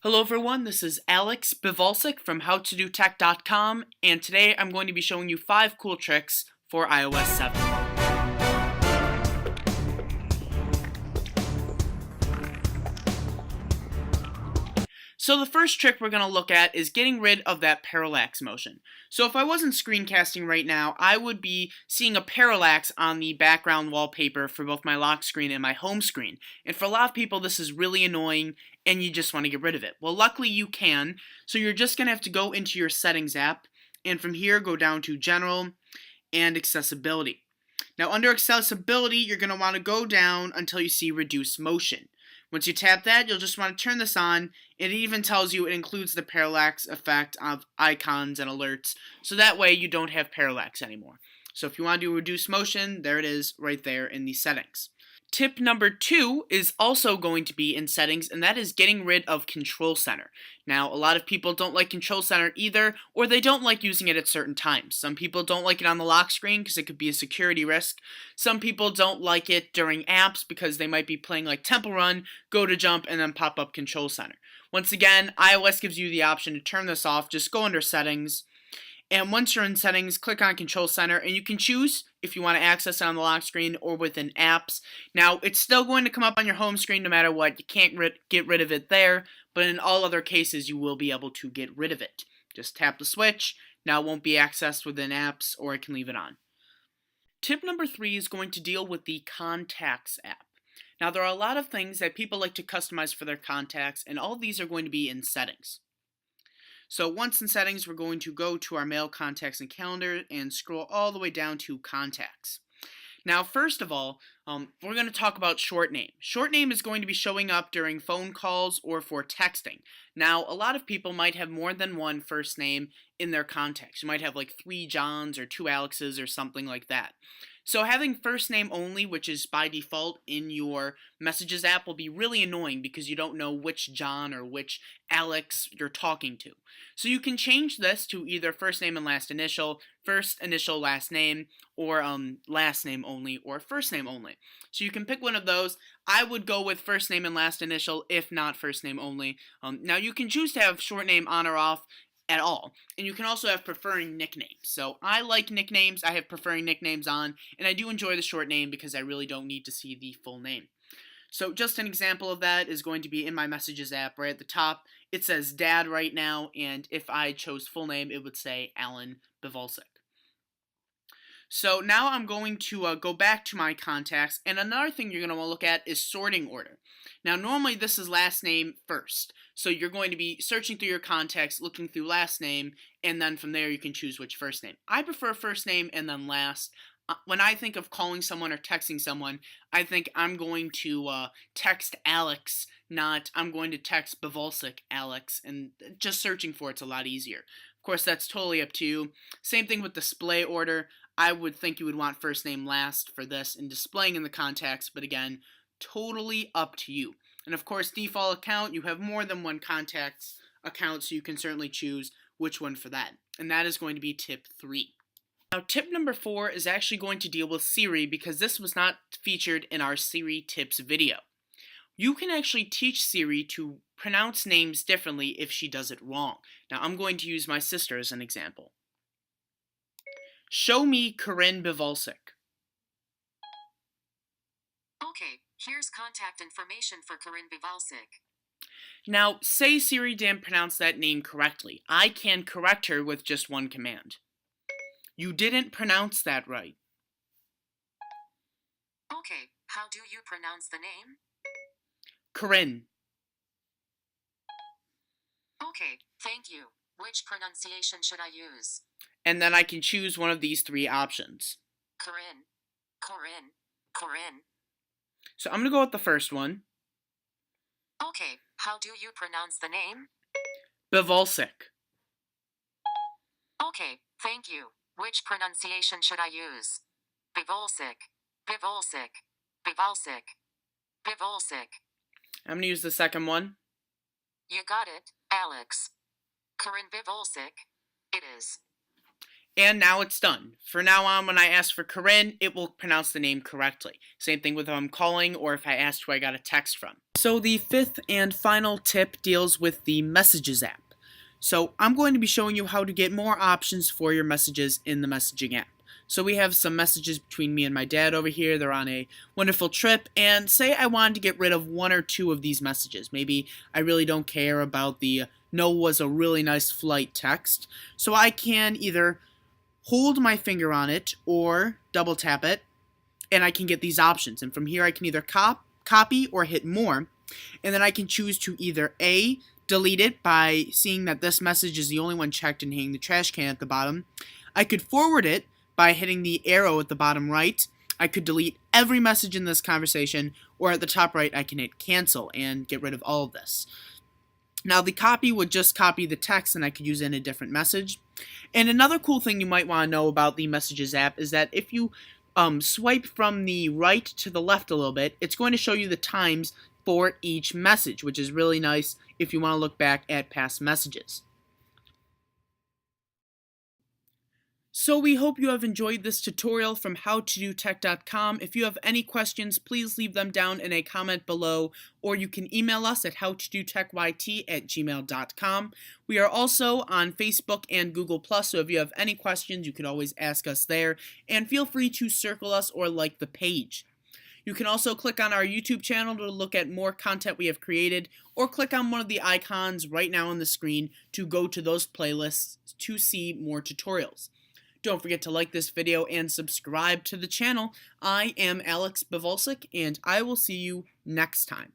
Hello everyone, this is Alex Bivalsik from howtodotech.com, and today I'm going to be showing you 5 cool tricks for iOS 7. So the first trick we're going to look at is getting rid of that parallax motion. So if I wasn't screencasting right now, I would be seeing a parallax on the background wallpaper for both my lock screen and my home screen. And for a lot of people, this is really annoying and you just want to get rid of it. Well, luckily you can. So you're just going to have to go into your settings app and from here go down to general and accessibility. Now under accessibility, you're going to want to go down until you see reduce motion. Once you tap that, you'll just want to turn this on. It even tells you it includes the parallax effect of icons and alerts, so that way you don't have parallax anymore. So if you want to do reduce motion, there it is right there in the settings. Tip number 2 is also going to be in settings, and that is getting rid of Control Center. Now, a lot of people don't like Control Center either, or they don't like using it at certain times. Some people don't like it on the lock screen because it could be a security risk. Some people don't like it during apps because they might be playing like Temple Run, go to jump, and then pop up Control Center. Once again, iOS gives you the option to turn this off. Just go under settings. And once you're in settings, click on Control Center, and you can choose if you want to access it on the lock screen or within apps. Now, it's still going to come up on your home screen no matter what. You can't get rid of it there, but in all other cases, you will be able to get rid of it. Just tap the switch. Now it won't be accessed within apps, or I can leave it on. Tip number 3 is going to deal with the Contacts app. Now, there are a lot of things that people like to customize for their contacts, and all of these are going to be in settings. So once in settings, we're going to go to our mail, contacts, and calendar and scroll all the way down to contacts. Now, first of all, we're going to talk about short name. Short name is going to be showing up during phone calls or for texting. Now, a lot of people might have more than one first name in their contacts. You might have like 3 Johns or 2 Alexes or something like that. So having first name only, which is by default in your Messages app, will be really annoying because you don't know which John or which Alex you're talking to. So you can change this to either first name and last initial, last name, or last name only, or first name only. So you can pick one of those. I would go with first name and last initial, if not first name only. Now you can choose to have short name on or off at all. And you can also have preferring nicknames. So I like nicknames, I have preferring nicknames on, and I do enjoy the short name because I really don't need to see the full name. So just an example of that is going to be in my Messages app right at the top. It says Dad right now, and if I chose full name, it would say Alan Bivalsik. So now I'm going to go back to my contacts, and another thing you're going to want to look at is sorting order. Now normally this is last name first, so you're going to be searching through your contacts, looking through last name, and then from there you can choose which first name. I prefer first name and then last. When I think of calling someone or texting someone, I think I'm going to text Alex, not I'm going to text Bivalsik Alex, and just searching for it's a lot easier. Of course, that's totally up to you. Same thing with display order. I would think you would want first name last for this and displaying in the contacts, but again, totally up to you. And of course, default account, you have more than one contacts account, so you can certainly choose which one for that. And that is going to be tip 3. Now, tip number 4 is actually going to deal with Siri because this was not featured in our Siri tips video. You can actually teach Siri to pronounce names differently if she does it wrong. Now, I'm going to use my sister as an example. Show me Corinne Bivalsik. Okay, here's contact information for Corinne Bivalsik. Now, say Siri didn't pronounce that name correctly. I can correct her with just one command. You didn't pronounce that right. Okay, how do you pronounce the name? Corinne. Okay, thank you. Which pronunciation should I use? And then I can choose one of these 3 options. Corinne, Corinne, Corinne. So I'm going to go with the first one. Okay, how do you pronounce the name? Bivalsik. Okay, thank you. Which pronunciation should I use? Bivalsik, Bivalsik, Bivalsik, Bivalsik. I'm going to use the second one. You got it, Alex. Corinne Bivalsik. It is. And now it's done. For now on, when I ask for Corinne, it will pronounce the name correctly. Same thing with if I'm calling or if I asked who I got a text from. So the fifth and final tip deals with the Messages app. So I'm going to be showing you how to get more options for your messages in the messaging app. So we have some messages between me and my dad over here. They're on a wonderful trip, and say I wanted to get rid of one or two of these messages. Maybe I really don't care about the "no was a really nice flight" text. So I can either hold my finger on it or double tap it, and I can get these options. And from here I can either copy or hit more, and then I can choose to either A, delete it by seeing that this message is the only one checked and hitting the trash can at the bottom. I could forward it by hitting the arrow at the bottom right. I could delete every message in this conversation, or at the top right I can hit cancel and get rid of all of this. Now the copy would just copy the text and I could use it in a different message. And another cool thing you might want to know about the Messages app is that if you swipe from the right to the left a little bit, it's going to show you the times for each message, which is really nice if you want to look back at past messages. So we hope you have enjoyed this tutorial from howtodotech.com. If you have any questions, please leave them down in a comment below, or you can email us at howtodotechyt@gmail.com. We are also on Facebook and Google+, so if you have any questions, you can always ask us there, and feel free to circle us or like the page. You can also click on our YouTube channel to look at more content we have created, or click on one of the icons right now on the screen to go to those playlists to see more tutorials. Don't forget to like this video and subscribe to the channel. I am Alex Bavolsik, and I will see you next time.